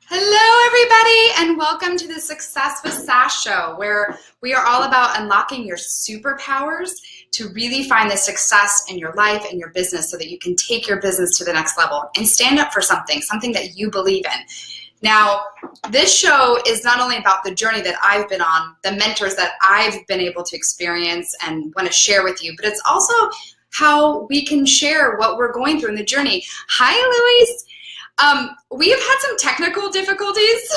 Hello, everybody, and welcome to the Success with SASS show, where we are all about unlocking your superpowers to really find the success in your life and your business so that you can take your business to the next level and stand up for something that you believe in. Now, this show is not only about the journey that I've been on, the mentors that I've been able to experience and want to share with you, but it's also how we can share what we're going through in the journey. Hi, Louise. We have had some technical difficulties,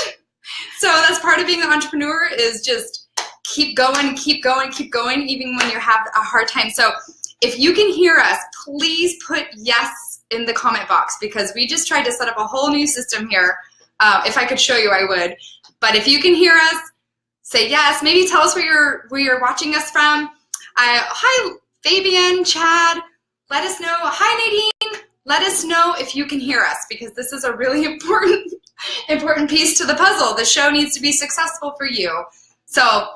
so that's part of being an entrepreneur is just keep going, even when you have a hard time. So if you can hear us, please put yes in the comment box, because we just tried to set up a whole new system here. If I could show you, I would. But if you can hear us, say yes. Maybe tell us where you're watching us from. Hi, Fabian, Chad. Let us know. Hi, Nadine. Let us know if you can hear us, because this is a really important piece to the puzzle. The show needs to be successful for you. So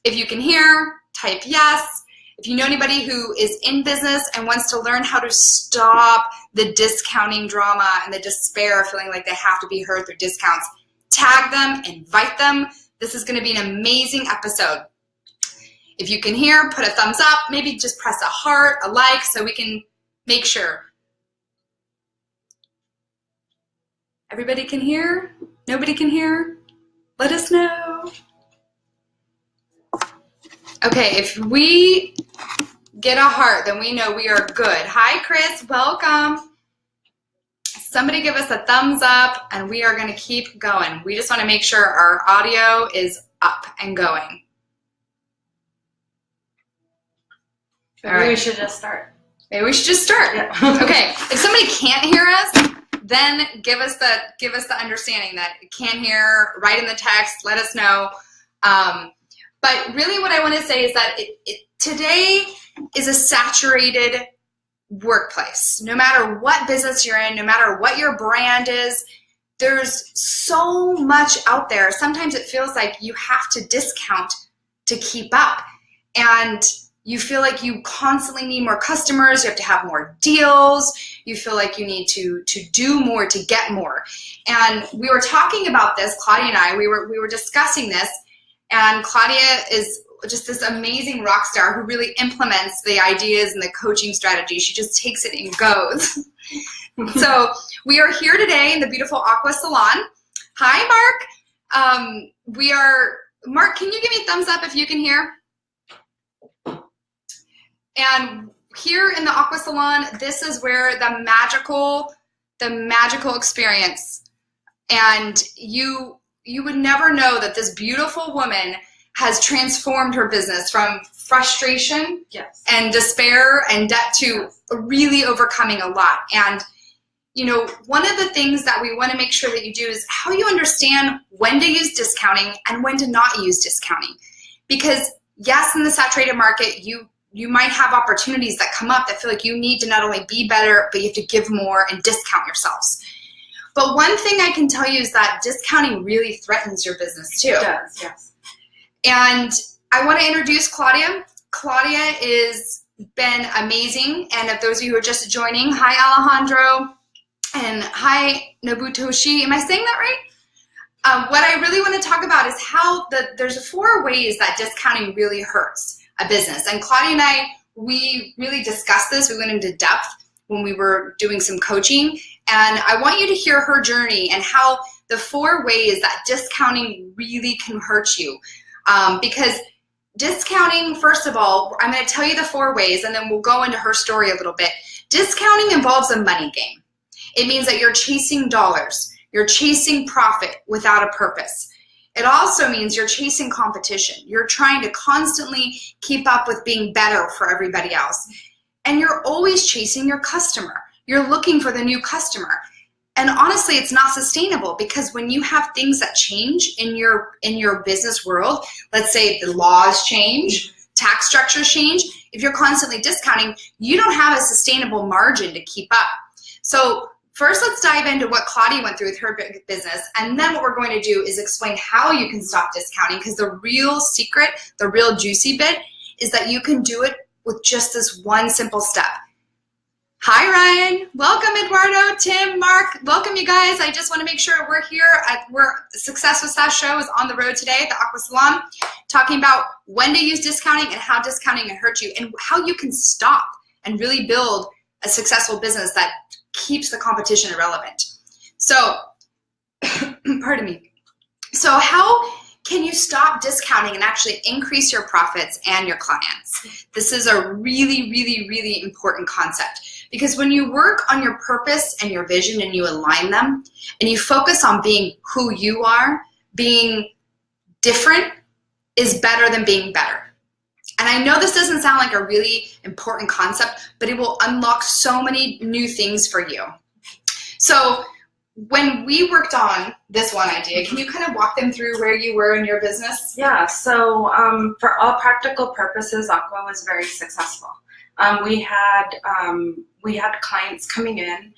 if you can hear, type yes. If you know anybody who is in business and wants to learn how to stop the discounting drama and the despair of feeling like they have to be heard through discounts, tag them, invite them. This is going to be an amazing episode. If you can hear, put a thumbs up, maybe just press a heart, a like, so we can make sure. Everybody can hear? Nobody can hear? Let us know. Okay, if we get a heart, then we know we are good. Hi, Chris. Welcome. Somebody give us a thumbs up, and we are going to keep going. We just want to make sure our audio is up and going. Maybe we should just start. Maybe we should just start. Yeah. Okay. If somebody can't hear us, then give us the understanding that you can't hear. Write in the text. Let us know. But really, what I want to say is that today is a saturated workplace. No matter what business you're in, no matter what your brand is, there's so much out there. Sometimes it feels like you have to discount to keep up, and you feel like you constantly need more customers. You have to have more deals. You feel like you need to do more to get more. And we were talking about this, Claudia and I. We were discussing this, and Claudia is just this amazing rock star who really implements the ideas and the coaching strategy. She just takes it and goes. So we are here today in the beautiful Aqua Salon. Hi, Mark. Mark, can you give me a thumbs up if you can hear? And here in the Aqua Salon, this is where the magical experience. And you would never know that this beautiful woman has transformed her business from frustration and despair and debt to really overcoming a lot. And you know, one of the things that we want to make sure that you do is how you understand when to use discounting and when to not use discounting. Because yes, in the saturated market, you might have opportunities that come up that feel like you need to not only be better, but you have to give more and discount yourselves. But one thing I can tell you is that discounting really threatens your business too. It does, yes. And I want to introduce Claudia. Claudia has been amazing. And if those of you who are just joining, hi Alejandro, and hi Nobutoshi. Am I saying that right? What I really want to talk about is how there's 4 ways that discounting really hurts a business. And Claudia and I, we really discussed this. We went into depth when we were doing some coaching. And I want you to hear her journey and how the 4 ways that discounting really can hurt you. Because discounting, first of all, I'm going to tell you the 4 ways, and then we'll go into her story a little bit. Discounting involves a money game. It means that you're chasing dollars. You're chasing profit without a purpose. It also means you're chasing competition. You're trying to constantly keep up with being better for everybody else. And you're always chasing your customer. You're looking for the new customer. And honestly, it's not sustainable, because when you have things that change in your business world, let's say the laws change, tax structures change, if you're constantly discounting, you don't have a sustainable margin to keep up. So first, let's dive into what Claudia went through with her business, and then what we're going to do is explain how you can stop discounting, because the real secret, the real juicy bit, is that you can do it with just this one simple step. Hi, Ryan. Welcome, Eduardo, Tim, Mark. Welcome, you guys. I just want to make sure we're here Success with SASS show is on the road today at the Aqua Salon, talking about when to use discounting and how discounting can hurt you and how you can stop and really build a successful business that keeps the competition irrelevant. So, pardon me. So how can you stop discounting and actually increase your profits and your clients? This is a really, really, really important concept. Because when you work on your purpose and your vision and you align them and you focus on being who you are, being different is better than being better. And I know this doesn't sound like a really important concept, but it will unlock so many new things for you. So when we worked on this one idea, can you kind of walk them through where you were in your business? Yeah, so for all practical purposes, Aqua was very successful. We had clients coming in.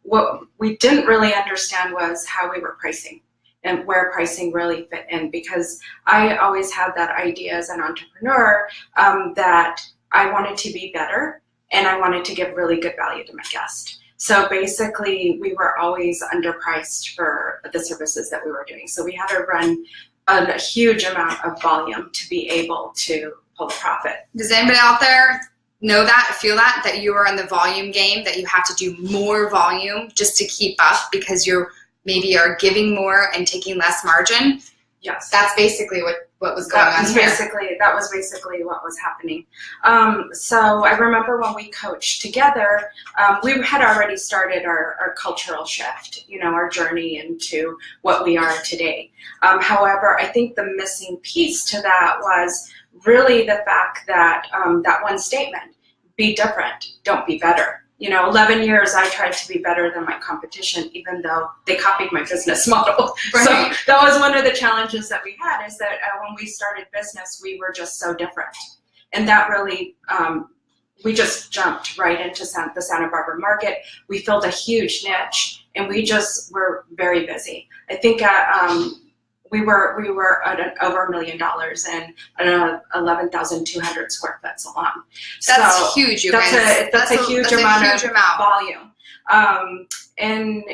What we didn't really understand was how we were pricing and where pricing really fit in, because I always had that idea as an entrepreneur that I wanted to be better and I wanted to give really good value to my guest. So basically, we were always underpriced for the services that we were doing. So we had to run a huge amount of volume to be able to pull a profit. Does anybody out there know that, feel that you are in the volume game, that you have to do more volume just to keep up because you're maybe are giving more and taking less margin? Yes. That's basically what was going on here. That was basically what was happening. So I remember when we coached together, we had already started our cultural shift, our journey into what we are today. However, I think the missing piece to that was really the fact that that one statement, be different, don't be better. 11 years I tried to be better than my competition, even though they copied my business model. Right. So that was one of the challenges that we had, is that when we started business, we were just so different. And that really, we just jumped right into the Santa Barbara market. We filled a huge niche and we just were very busy. I think we were at over $1 million and an 11,200 square foot salon. That's huge, you guys. That's a huge amount of volume. And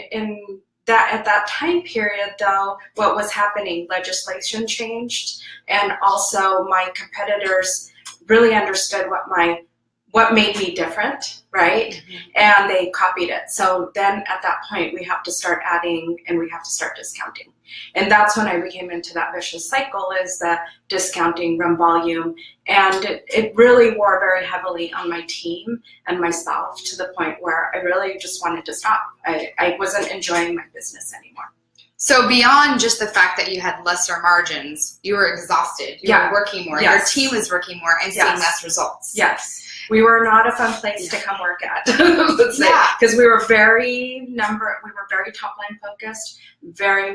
at that time period, though, what was happening? Legislation changed, and also my competitors really understood what made me different, right? Mm-hmm. And they copied it. So then at that point, we have to start adding and we have to start discounting. And that's when I became into that vicious cycle, is the discounting, run volume. And it really wore very heavily on my team and myself, to the point where I really just wanted to stop. I wasn't enjoying my business anymore. So beyond just the fact that you had lesser margins, you were exhausted. You were working more. Yes. Your team was working more and seeing less results. Yes. We were not a fun place to come work at, let's say, because we were very top line focused, very,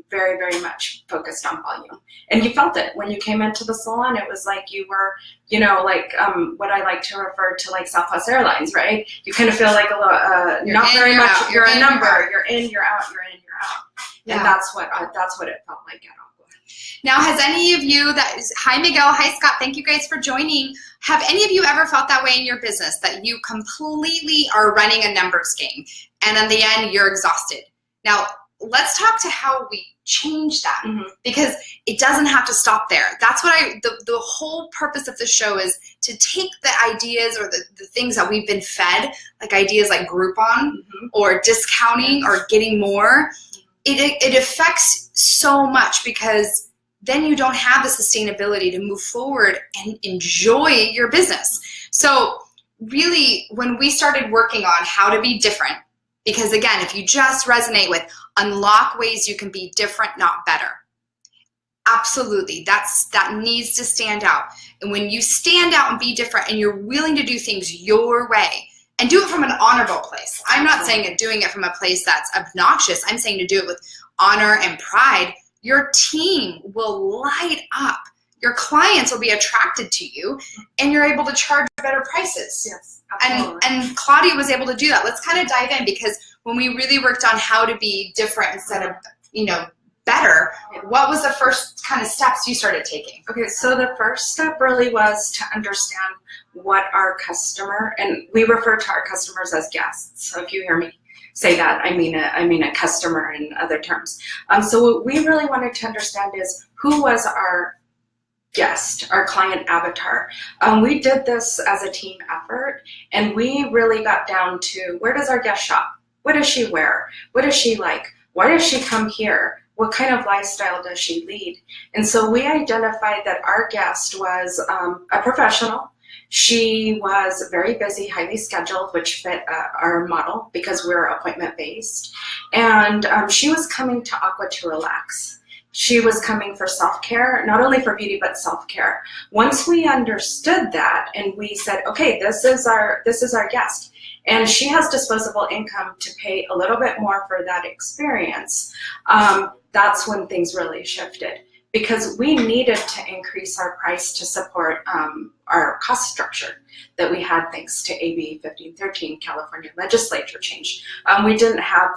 very much focused on volume. And you felt it when you came into the salon. It was like you were, what I like to refer to like Southwest Airlines, right? You kind of feel like not very much. You're a number. You're in, you're out. You're in, you're out. Yeah. And that's what it felt like at Aqua. Now, has any of you hi Miguel, hi Scott, thank you guys for joining. Have any of you ever felt that way in your business, that you completely are running a numbers game and in the end you're exhausted? Now, let's talk to how we change that, because it doesn't have to stop there. That's what the whole purpose of the show is, to take the ideas or the things that we've been fed, like ideas like Groupon or discounting or getting more. It affects so much, because then you don't have the sustainability to move forward and enjoy your business. So really, when we started working on how to be different, because again, if you just resonate with unlock ways you can be different, not better. Absolutely, that needs to stand out. And when you stand out and be different and you're willing to do things your way, and do it from an honorable place. I'm not saying doing it from a place that's obnoxious. I'm saying to do it with honor and pride. Your team will light up. Your clients will be attracted to you, and you're able to charge better prices. Yes, absolutely. And Claudia was able to do that. Let's kind of dive in, because when we really worked on how to be different instead of, better, what was the first kind of steps you started taking? Okay, so the first step really was to understand what our customer, and we refer to our customers as guests. So if you hear me say that, I mean a customer in other terms. So what we really wanted to understand is who was our guest, our client avatar. We did this as a team effort, and we really got down to where does our guest shop? What does she wear? What does she like? Why does she come here? What kind of lifestyle does she lead? And so we identified that our guest was a professional. She was very busy, highly scheduled, which fit our model because we're appointment-based. And she was coming to Aqua to relax. She was coming for self-care, not only for beauty, but self-care. Once we understood that and we said, okay, this is our guest, and she has disposable income to pay a little bit more for that experience, that's when things really shifted, because we needed to increase our price to support our cost structure that we had thanks to AB 1513 California legislature change. We didn't have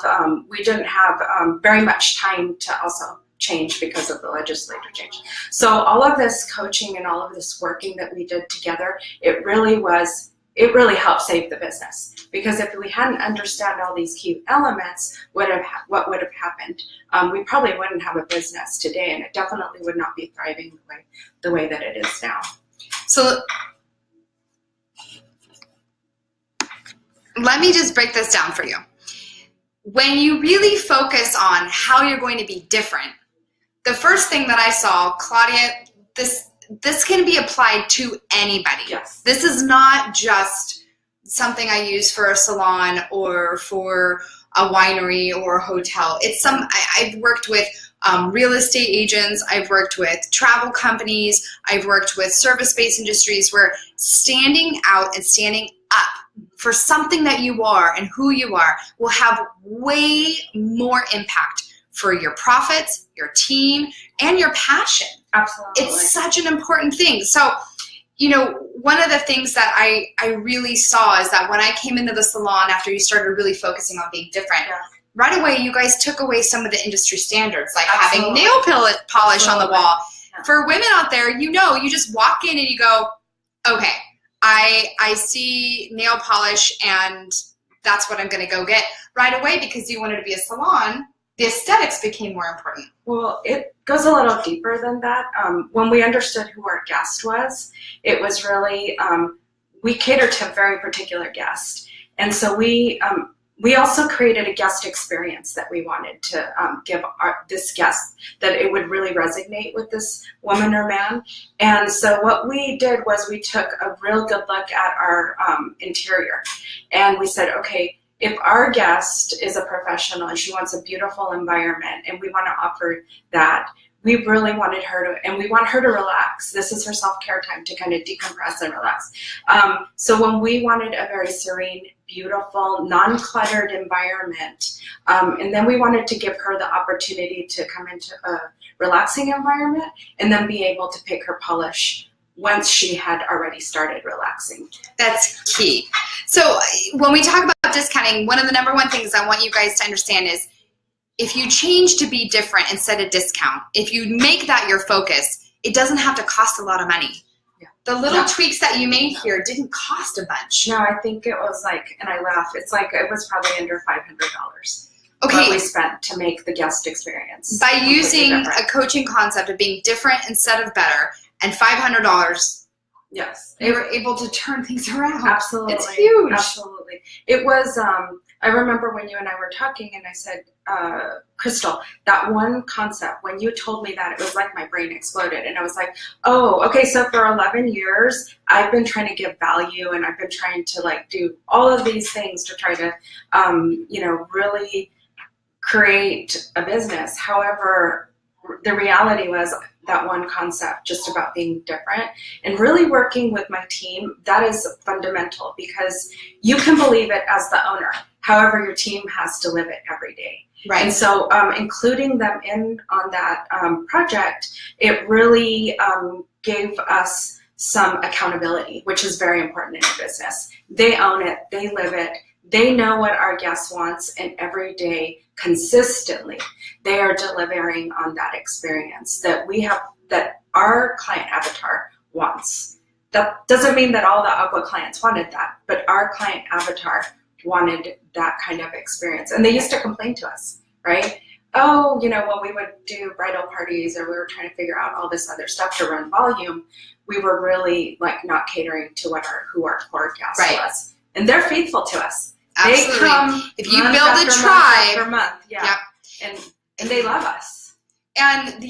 very much time to also change because of the legislature change. So all of this coaching and all of this working that we did together, it really helped save the business. Because if we hadn't understood all these key elements, what would have happened? We probably wouldn't have a business today, and it definitely would not be thriving the way that it is now. So let me just break this down for you. When you really focus on how you're going to be different, the first thing that I saw, Claudia, this can be applied to anybody. Yes. This is not just something I use for a salon or for a winery or a hotel. It's I've worked with real estate agents. I've worked with travel companies. I've worked with service-based industries where standing out and standing up for something that you are and who you are will have way more impact for your profits, your team, and your passion. Absolutely. It's such an important thing. So, one of the things that I really saw is that when I came into the salon after you started really focusing on being different, right away you guys took away some of the industry standards, like having nail polish on the wall. Yeah. For women out there, you just walk in and you go, okay, I see nail polish and that's what I'm going to go get right away, because you wanted to be a salon. The aesthetics became more important. Well, it goes a little deeper than that. When we understood who our guest was, it was really, we catered to a very particular guest. And so we also created a guest experience that we wanted to give this guest, that it would really resonate with this woman or man. And so what we did was we took a real good look at our interior, and we said, okay, if our guest is a professional and she wants a beautiful environment and we want to offer that, we really wanted her to, and we want her to relax. This is her self-care time to kind of decompress and relax. So when we wanted a very serene, beautiful, non-cluttered environment, and then we wanted to give her the opportunity to come into a relaxing environment and then be able to pick her polish once she had already started relaxing. That's key. So when we talk about discounting, one of the number one things I want you guys to understand is if you change to be different instead of discount, if you make that your focus, it doesn't have to cost a lot of money. Yeah. The little tweaks that you made here didn't cost a bunch. No, I think it was like, and I laugh, it's like it was probably under $500. Okay. What we spent to make the guest experience. By using a coaching concept of being different instead of better, and $500, yes, they were able to turn things around. Absolutely. It's huge. Absolutely. It was, I remember when you and I were talking and I said, Crystal, that one concept, when you told me that, it was like my brain exploded. And I was like, oh, okay, so for 11 years, I've been trying to give value and I've been trying to do all of these things to try to, really create a business. However, the reality was that one concept just about being different and really working with my team, that is fundamental, because you can believe it as the owner. However, your team has to live it every day. Right. And so including them in on that project, it really gave us some accountability, which is very important in a business. They own it, they live it, They know what our guest wants, and every day, consistently, they are delivering on that experience that we have, that our client avatar wants. That doesn't mean that all the Aqua clients wanted that, but our client avatar wanted that kind of experience. And they used to complain to us, right? Oh, when we would do bridal parties or we were trying to figure out all this other stuff to run volume, we were really not catering to who our core guest was. And they're faithful to us. Absolutely. They come if you build a tribe, month, yeah. Yep. And they love us. And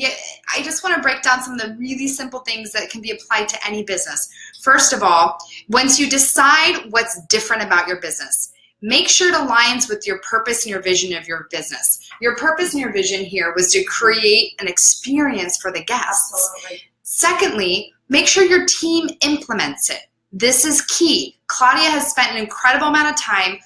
I just want to break down some of the really simple things that can be applied to any business. First of all, once you decide what's different about your business, make sure it aligns with your purpose and your vision of your business. Your purpose and your vision here was to create an experience for the guests. Absolutely. Secondly, make sure your team implements it. This is key. Claudia has spent an incredible amount of time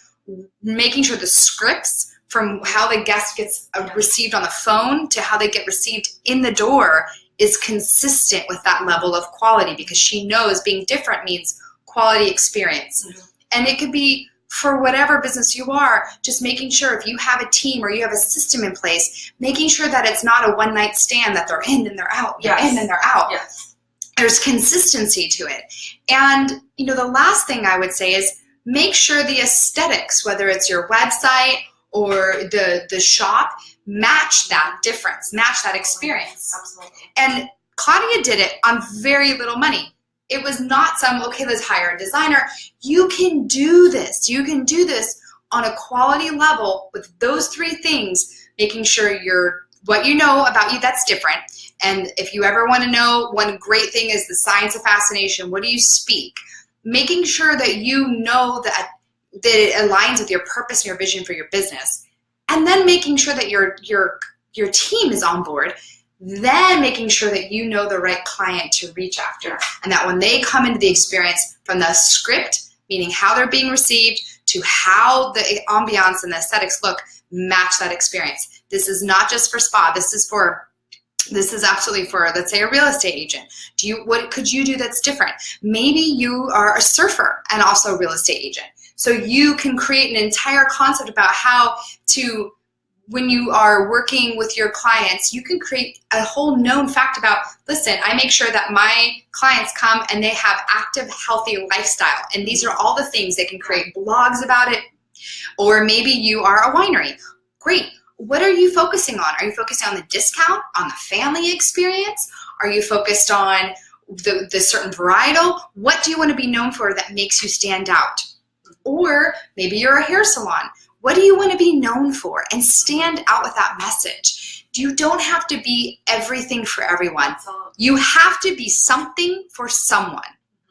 making sure the scripts from how the guest gets received on the phone to how they get received in the door is consistent with that level of quality, because she knows being different means quality experience. Mm-hmm. And it could be for whatever business you are, just making sure if you have a team or you have a system in place, making sure that it's not a one-night stand that they're in and they're out, they're in and they're out. Yes. There's consistency to it. And the last thing I would say is make sure the aesthetics, whether it's your website or the shop, match that difference, match that experience. Absolutely. And Claudia did it on very little money. It was not okay, let's hire a designer. You can do this. You can do this on a quality level with those three things, making sure what you know about you that's different. And if you ever want to know, one great thing is the science of fascination. What do you speak? Making sure that you know that it aligns with your purpose and your vision for your business. And then making sure that your team is on board. Then making sure that you know the right client to reach after. And that when they come into the experience, from the script, meaning how they're being received, to how the ambiance and the aesthetics look, match that experience. This is not just for spa. This is absolutely for, let's say, a real estate agent. What could you do that's different? Maybe you are a surfer and also a real estate agent. So you can create an entire concept about how to, when you are working with your clients, you can create a whole known fact about, listen, I make sure that my clients come and they have active, healthy lifestyle. And these are all the things. They can create blogs about it. Or maybe you are a winery. Great. What are you focusing on? Are you focusing on the discount, on the family experience? Are you focused on the certain varietal? What do you want to be known for that makes you stand out? Or maybe you're a hair salon. What do you want to be known for? And stand out with that message. You don't have to be everything for everyone. You have to be something for someone.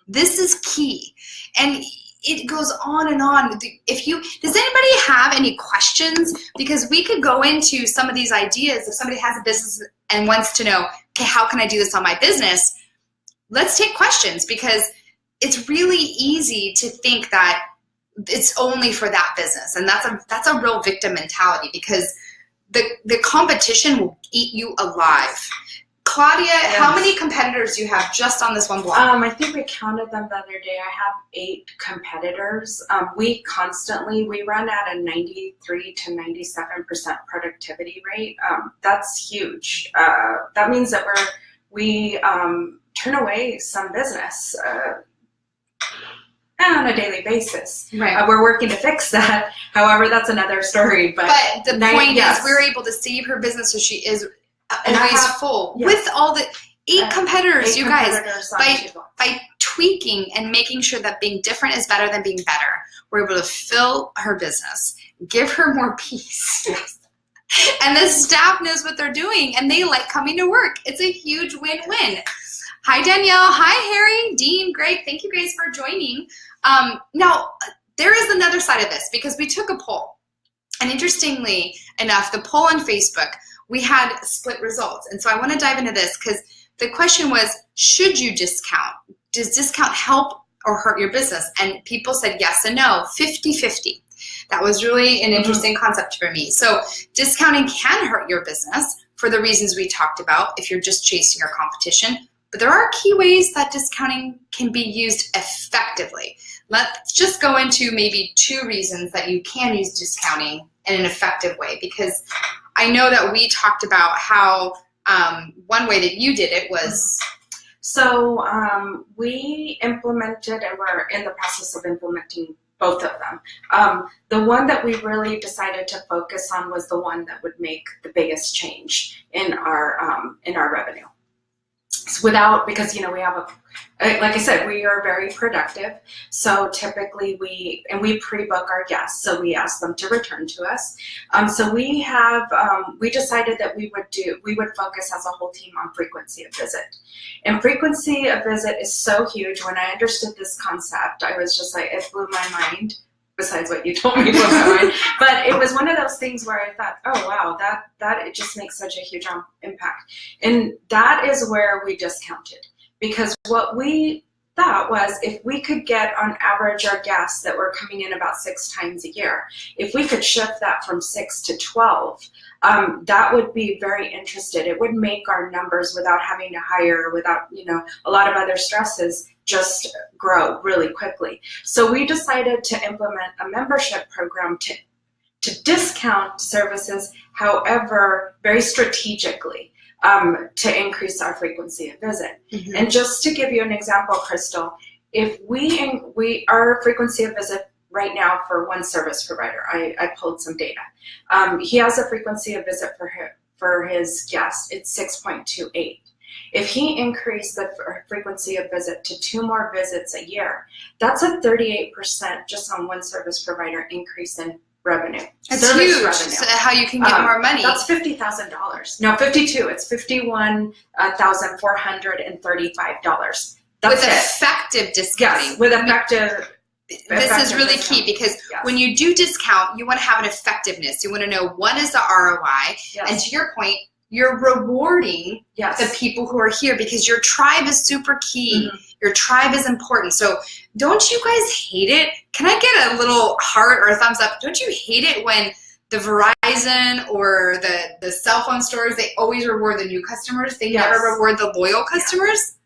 This is key. And it goes on and on. Does anybody have any questions? Because we could go into some of these ideas. If somebody has a business and wants to know, okay, how can I do this on my business? Let's take questions, because it's really easy to think that it's only for that business. And that's a real victim mentality, because the competition will eat you alive. Claudia, yes. How many competitors do you have just on this one blog? I think we counted them the other day. I have 8 competitors. We run at a 93 to 97% productivity rate. That's huge. That means that we turn away some business on a daily basis. Right. We're working to fix that. However, that's another story. But the point is, we're able to save her business so she is always full. Yes. With all the 8 competitors, 8 you competitors guys, by tweaking and making sure that being different is better than being better, we're able to fill her business, give her more peace. Yes. And the staff knows what they're doing, and they like coming to work. It's a huge win-win. Hi, Danielle. Hi, Harry, Dean, Greg. Thank you guys for joining. Now, there is another side of this, because we took a poll. And interestingly enough, the poll on Facebook, we had split results. And so I want to dive into this, because the question was, should you discount? Does discount help or hurt your business? And people said yes and no, 50-50. That was really an interesting concept for me. So discounting can hurt your business for the reasons we talked about if you're just chasing your competition. But there are key ways that discounting can be used effectively. let's just go into maybe 2 reasons that you can use discounting in an effective way, because I know that we talked about how one way that you did it was. So we implemented, and we're in the process of implementing both of them. The one that we really decided to focus on was the one that would make the biggest change in our revenue. So because we have like I said, we are very productive. So typically we pre-book our guests, so we ask them to return to us. So we decided that we would focus as a whole team on frequency of visit. And frequency of visit is so huge. When I understood this concept, I was just like, it blew my mind. Besides what you told me, blew my mind. But it was one of those things where I thought, oh wow, that it just makes such a huge impact. And that is where we discounted, because what we thought was, if we could get on average our guests that were coming in about 6 times a year, if we could shift that from 6 to 12, that would be very interested. It would make our numbers, without having to hire, without a lot of other stresses, just grow really quickly. So we decided to implement a membership program to discount services, however, very strategically, to increase our frequency of visit. Mm-hmm. And just to give you an example, Crystal, if our frequency of visit right now for one service provider, I pulled some data. He has a frequency of visit for his guests, it's 6.28. If he increased the frequency of visit to 2 more visits a year, that's a 38% just on one service provider increase in revenue. That's huge. Revenue. So how you can get more money. That's $50,000. No, 52. It's $51,435. With effective discounting. Yes, with effective. This is really key, because when you do discount, you want to have an effectiveness. You want to know, what is the ROI? Yes. And to your point, you're rewarding the people who are here, because your tribe is super key. Mm-hmm. Your tribe is important. So don't you guys hate it? Can I get a little heart or a thumbs up? Don't you hate it when the Verizon or the cell phone stores, they always reward the new customers? They never reward the loyal customers?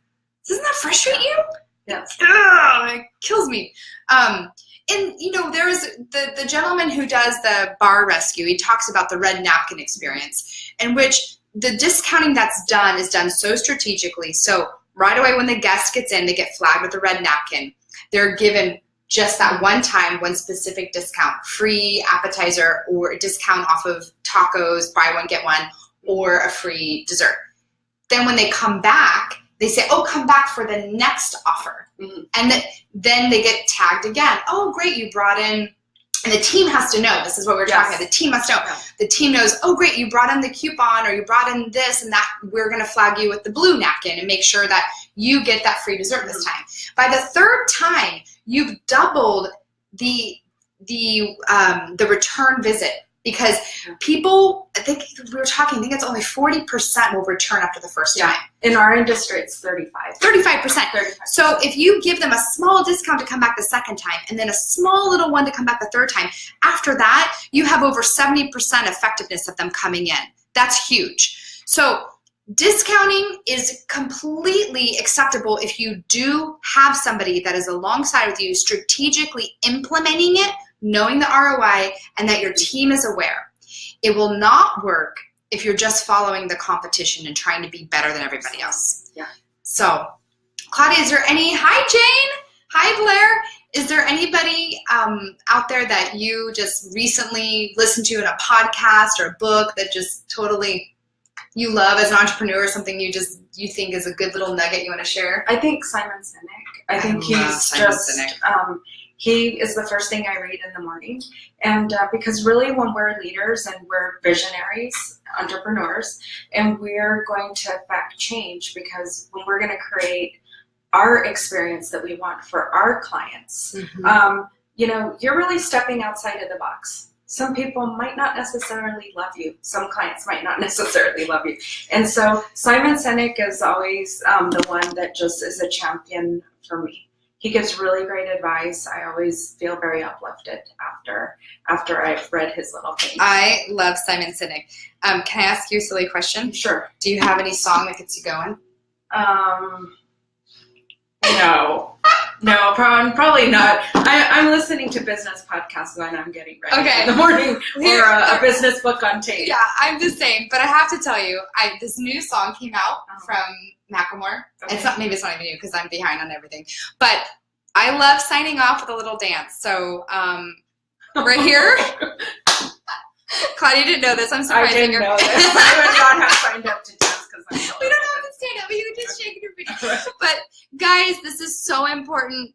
Yeah. Doesn't that frustrate you? Yes. Ugh, it kills me. And there is the gentleman who does the bar rescue. He talks about the red napkin experience, in which the discounting that's done is done so strategically. So right away when the guest gets in, they get flagged with the red napkin. They're given just that one time, one specific discount, free appetizer or a discount off of tacos, buy one, get one, or a free dessert. Then when they come back, they say, oh, come back for the next offer. Mm-hmm. And then they get tagged again. Oh, great, you brought in, and the team has to know. This is what we're talking about. The team must know. Yeah. The team knows, oh, great, you brought in the coupon, or you brought in this and that. We're going to flag you with the blue napkin and make sure that you get that free dessert this time. By the 3rd time, you've doubled the return visit. Because people, I think it's only 40% will return after the first time. In our industry, it's 35%. So if you give them a small discount to come back the 2nd time, and then a small little one to come back the 3rd time, after that, you have over 70% effectiveness of them coming in. That's huge. So discounting is completely acceptable if you do have somebody that is alongside with you, strategically implementing it, knowing the ROI, and that your team is aware. It will not work if you're just following the competition and trying to be better than everybody else. Yeah. So, Claudia, hi Jane, hi Blair. Is there anybody out there that you just recently listened to in a podcast or a book that just totally you love as an entrepreneur, something you think is a good little nugget you want to share? I think Simon Sinek. I think he's just, he is the first thing I read in the morning. And because really when we're leaders and we're visionaries, entrepreneurs, and we're going to affect change, because when we're going to create our experience that we want for our clients, you're really stepping outside of the box. Some people might not necessarily love you. Some clients might not necessarily love you. And so Simon Sinek is always the one that just is a champion for me. He gives really great advice. I always feel very uplifted after I've read his little thing. I love Simon Sinek. Can I ask you a silly question? Sure. Do you have any song that gets you going? No. No, probably not. I'm listening to business podcasts when I'm getting ready in the morning, or a business book on tape. Yeah, I'm the same. But I have to tell you, this new song came out from Macklemore. Okay. Maybe it's not even new because I'm behind on everything. But I love signing off with a little dance. So right here. Claudia didn't know this. I'm surprised. I didn't know this. I would not have signed up to dance because I know. We don't have to stand up, but you can just shake your feet. But guys, this is so important.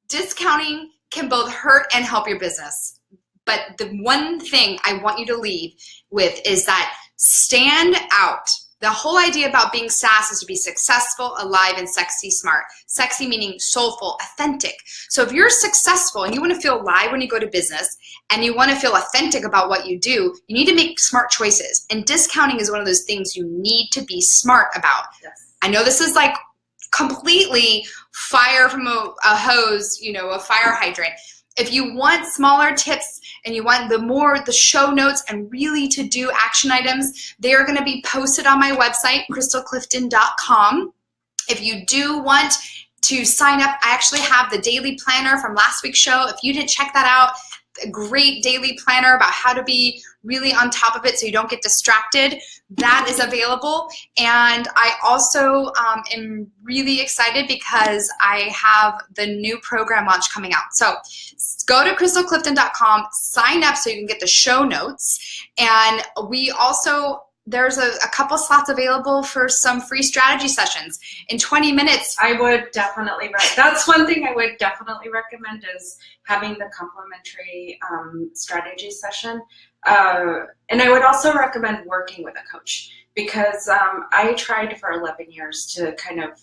Discounting can both hurt and help your business. But the one thing I want you to leave with is that stand out. The whole idea about being SASS is to be successful, alive, and sexy smart. Sexy meaning soulful, authentic. So if you're successful and you want to feel alive when you go to business and you want to feel authentic about what you do, you need to make smart choices. And discounting is one of those things you need to be smart about. Yes. I know this is like completely fire from a hose, a fire hydrant. If you want smaller tips and you want the show notes and really to do action items, they are going to be posted on my website, crystalclifton.com. If you do want to sign up, I actually have the daily planner from last week's show. If you didn't check that out, a great daily planner about how to be really on top of it so you don't get distracted. That is available. And I also am really excited because I have the new program launch coming out. So go to crystalclifton.com, sign up so you can get the show notes. And we also, there's a couple slots available for some free strategy sessions. In 20 minutes. I would definitely, that's one thing I would definitely recommend is having the complimentary strategy session. And I would also recommend working with a coach because I tried for 11 years to kind of,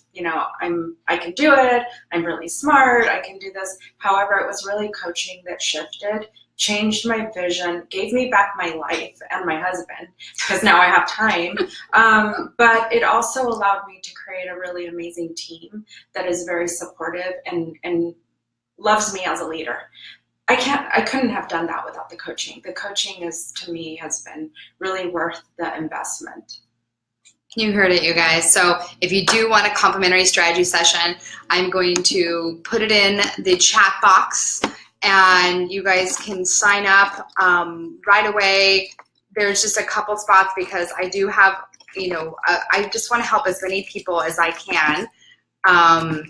I can do it, I'm really smart, I can do this. However, it was really coaching that shifted, changed my vision, gave me back my life and my husband because now I have time. But it also allowed me to create a really amazing team that is very supportive and loves me as a leader. I couldn't have done that without the coaching. The coaching to me has been really worth the investment. You heard it, you guys. So if you do want a complimentary strategy session, I'm going to put it in the chat box and you guys can sign up right away. There's just a couple spots because I do have, I just want to help as many people as I can. And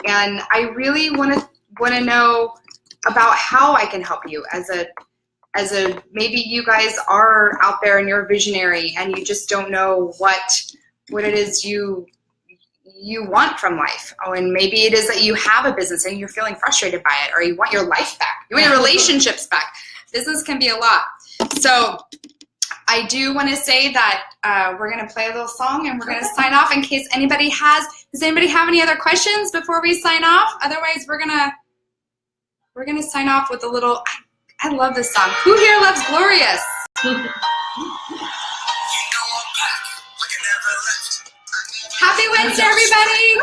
I really want to know about how I can help you as a maybe you guys are out there and you're a visionary and you just don't know what it is you want from life. Oh, and maybe it is that you have a business and you're feeling frustrated by it, or you want your life back, you want your relationships back. Business can be a lot. So I do want to say that we're going to play a little song and we're going to sign off in case anybody does anybody have any other questions before we sign off? Otherwise, we're going to sign off with a little, I love this song. Who here loves Glorious? Happy Wednesday, everybody!